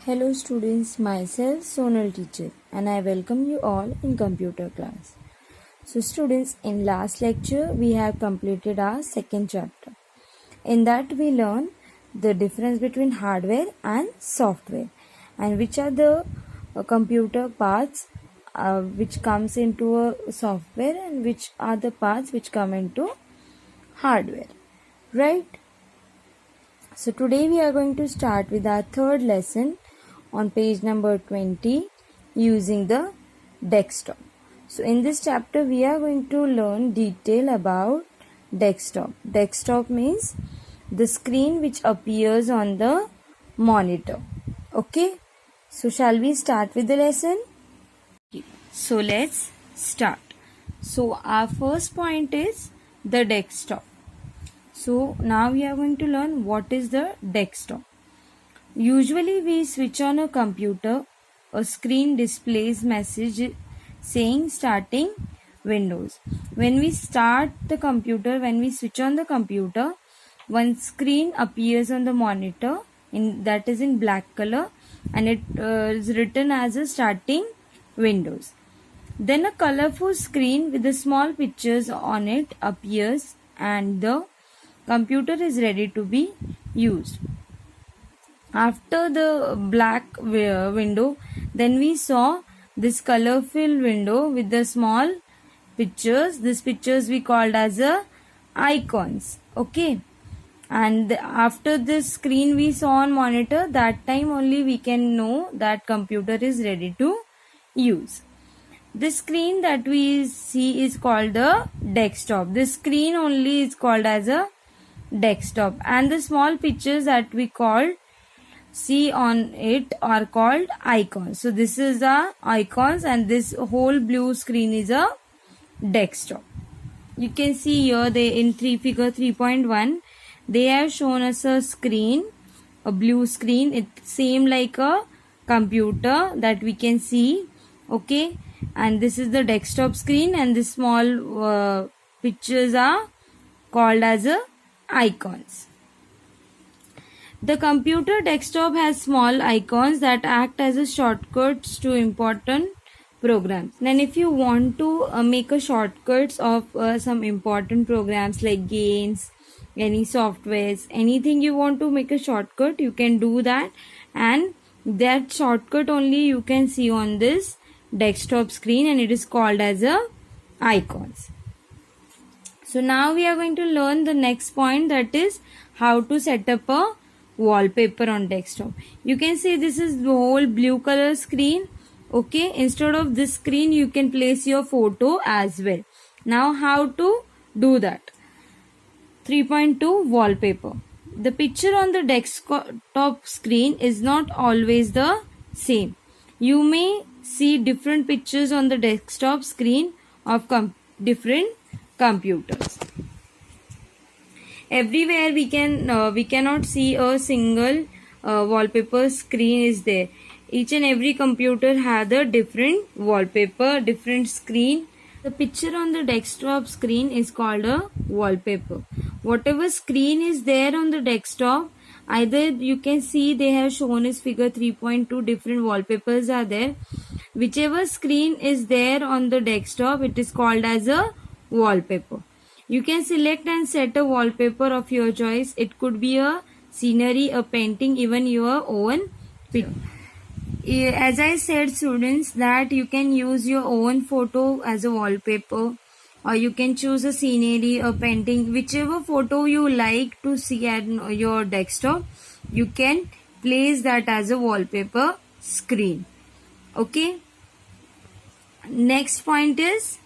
Hello students, myself Sonal teacher and I welcome you all in computer class. So students, in last lecture we have completed our second chapter. In that we learn the difference between hardware and software and which are the computer parts which comes into a software and which are the parts which come into hardware, right? So today we are going to start with our third lesson on page number 20 using the desktop. So in this chapter we are going to learn detail about desktop. Desktop means the screen which appears on the monitor. Okay, so shall we start with the lesson? So let's start. So our first point is the desktop. So now we are going to learn what is the desktop. Usually we switch on a computer, a screen displays message saying starting Windows. When we start the computer, when we switch on the computer, one screen appears on the monitor that is in black color and it is written as a starting Windows. Then a colorful screen with the small pictures on it appears and the computer is ready to be used. After the black window, then we saw this colorful window with the small pictures. These pictures we called as icons. Okay. And after this screen we saw on monitor, that time only we can know that computer is ready to use. This screen that we see is called the desktop. This screen only is called as a desktop, and the small pictures that we see on it are called icons. So this is the icons and this whole blue screen is a desktop. You can see here in figure 3.1 they have shown us a screen, a blue screen. It's same like a computer that we can see. Okay, and this is the desktop screen and the small pictures are called as icons. The computer desktop has small icons that act as a shortcuts to important programs. And if you want to make a shortcuts of some important programs like games, any softwares, anything you want to make a shortcut, you can do that, and that shortcut only you can see on this desktop screen and it is called as icons. So now we are going to learn the next point, that is how to set up a wallpaper on desktop. You can see this is the whole blue color screen. Okay, instead of this screen you can place your photo as well. Now how to do that? 3.2 wallpaper. The picture on the desktop screen is not always the same. You may see different pictures on the desktop screen of different computers. Everywhere we cannot see a single wallpaper screen is there. Each and every computer has a different wallpaper, different screen. The picture on the desktop screen is called a wallpaper. Whatever screen is there on the desktop, either you can see they have shown is figure 3.2 different wallpapers are there. Whichever screen is there on the desktop, it is called as a wallpaper. You can select and set a wallpaper of your choice. It could be a scenery, a painting, even your own picture. As I said students, that you can use your own photo as a wallpaper, or you can choose a scenery, a painting, whichever photo you like to see at your desktop, you can place that as a wallpaper screen. Okay. Next point is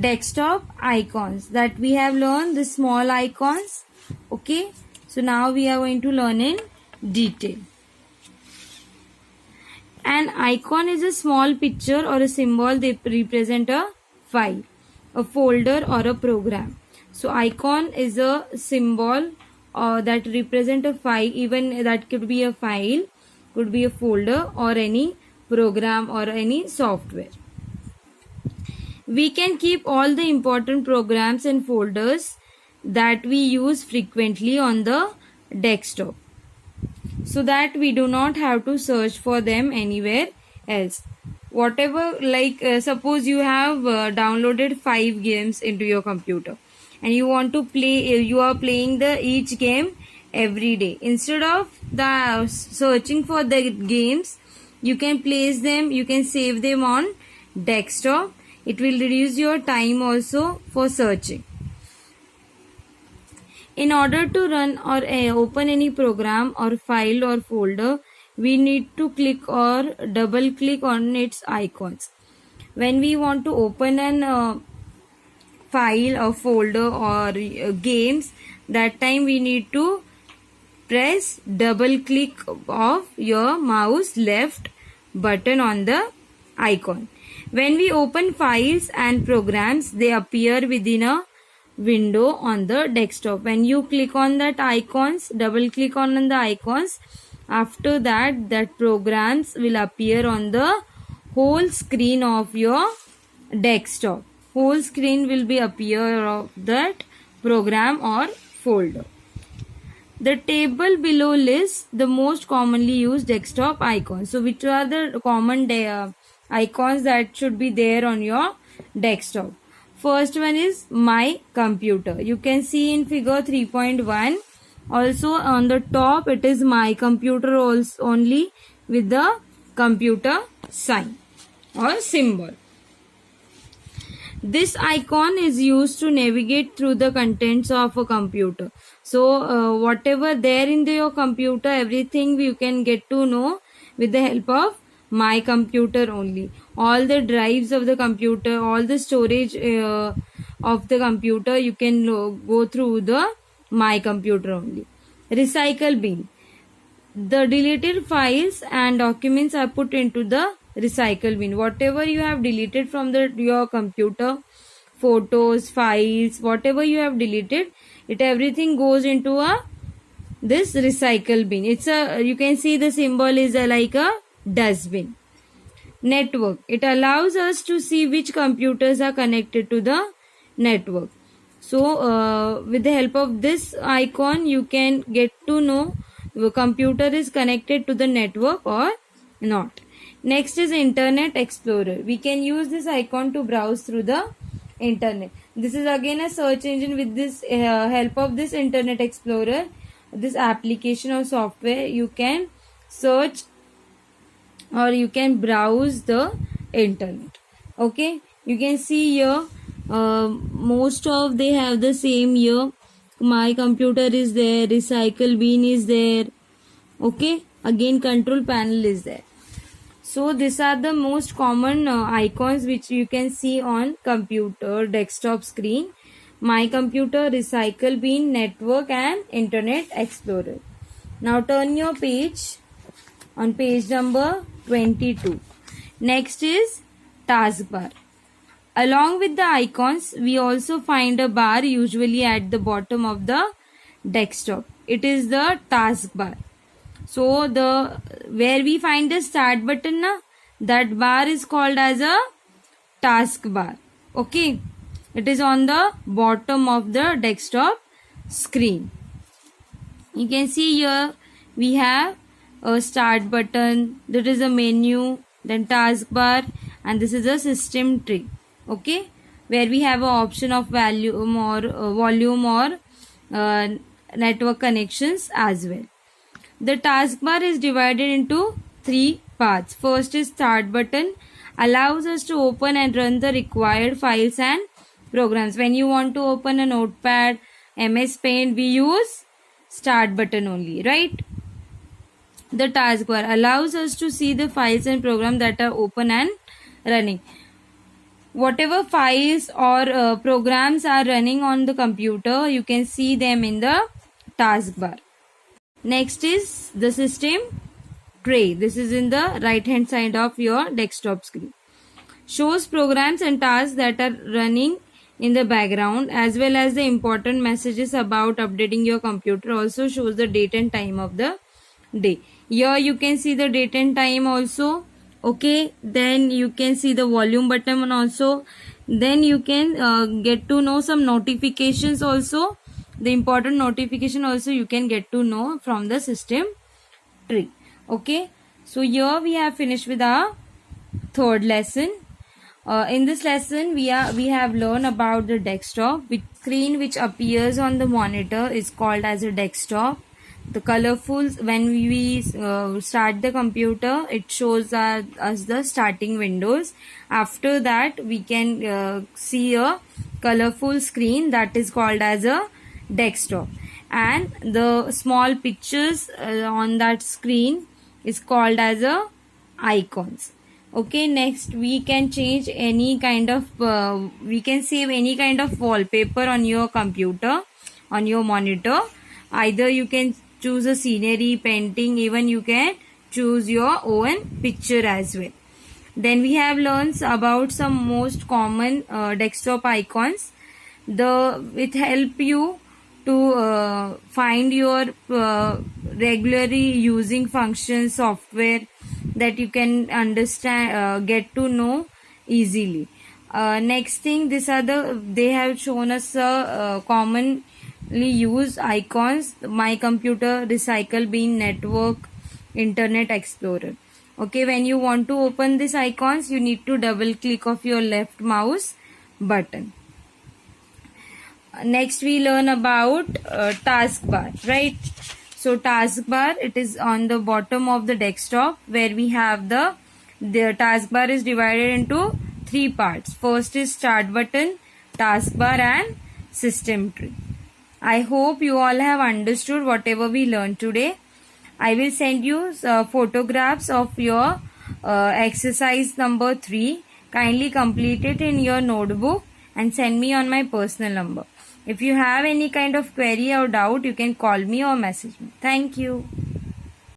desktop icons, that we have learned the small icons. Okay, so now we are going to learn in detail. An icon is a small picture or a symbol. They represent a file, a folder or a program. So icon is a symbol that represent a file. Even that could be a file, could be a folder or any program or any software. We can keep all the important programs and folders that we use frequently on the desktop. so that we do not have to search for them anywhere else. Whatever, like suppose you have downloaded 5 games into your computer and you want to play, you are playing the each game every day. Instead of the searching for the games, you can place them, you can save them on desktop. It will reduce your time also for searching. In order to run or open any program or file or folder, we need to click or double click on its icons. When we want to open an file or folder or games, that time we need to press double click of your mouse left button on the icon. When we open files and programs, they appear within a window on the desktop. When you click on that icons, double click on the icons, after that programs will appear on the whole screen of your desktop. Whole screen will be appear of that program or folder. The table below lists the most commonly used desktop icons. So which are the common icons that should be there on your desktop? First one is My Computer. You can see in figure 3.1. Also on the top it is My Computer also only with the computer sign or symbol. This icon is used to navigate through the contents of a computer. So whatever there in your computer, everything you can get to know with the help of My Computer only. All the drives of the computer, all the storage of the computer, you can go through the My Computer only. Recycle bin. The deleted files and documents are put into the recycle bin. Whatever you have deleted from your computer, photos, files, whatever you have deleted, it everything goes into this recycle bin. It's you can see the symbol is like a dustbin. Network. It allows us to see which computers are connected to the network. So with the help of this icon, you can get to know the computer is connected to the network or not. Next is Internet Explorer. We can use this icon to browse through the internet. This is again a search engine. With this help of this Internet Explorer, this application or software, you can search or you can browse the internet. Okay, you can see here most of they have the same here. My Computer is there, recycle bin is there. Okay, again control panel is there. So these are the most common icons which you can see on computer desktop screen. My Computer, recycle bin, network and Internet Explorer. Now turn your page on page number 22. Next is taskbar. Along with the icons, we also find a bar usually at the bottom of the desktop. It is the taskbar. So where we find the start button, that bar is called as a taskbar. Okay, it is on the bottom of the desktop screen. You can see here we have a start button, that is a menu, then taskbar, and this is a system tree. Okay, where we have an option of volume or network connections as well. The taskbar is divided into 3 parts. First is start button, allows us to open and run the required files and programs. When you want to open a notepad, MS Paint, we use start button only, right? The taskbar allows us to see the files and programs that are open and running. Whatever files or programs are running on the computer, you can see them in the taskbar. Next is the system tray. This is in the right hand side of your desktop screen. Shows programs and tasks that are running in the background, as well as the important messages about updating your computer. Also shows the date and time of the day. Here you can see the date and time also. Okay, then you can see the volume button also. Then you can get to know some notifications also. The important notification also you can get to know from the system tree. Okay, so here we have finished with our third lesson. In this lesson, we have learned about the desktop. Which screen which appears on the monitor is called as a desktop. The colorful, when we start the computer, it shows us the starting windows. After that, we can see a colorful screen that is called as a desktop, and the small pictures on that screen is called as a icons. Okay, next we can change any kind of we can save any kind of wallpaper on your computer, on your monitor. Either you can choose a scenery, painting, even you can choose your own picture as well. Then we have learned about some most common desktop icons. It help you to find your regularly using function software that you can understand, get to know easily. Next thing, they have shown us commonly used icons: My Computer, Recycle Bin, Network, Internet Explorer. Okay, when you want to open these icons, you need to double click of your left mouse button. Next we learn about taskbar, right? So taskbar, it is on the bottom of the desktop, where we have the taskbar is divided into three parts. First is start button, taskbar, and system tree. I hope you all have understood whatever we learned today. I will send you photographs of your exercise number 3. Kindly complete it in your notebook and send me on my personal number. If you have any kind of query or doubt, you can call me or message me. Thank you.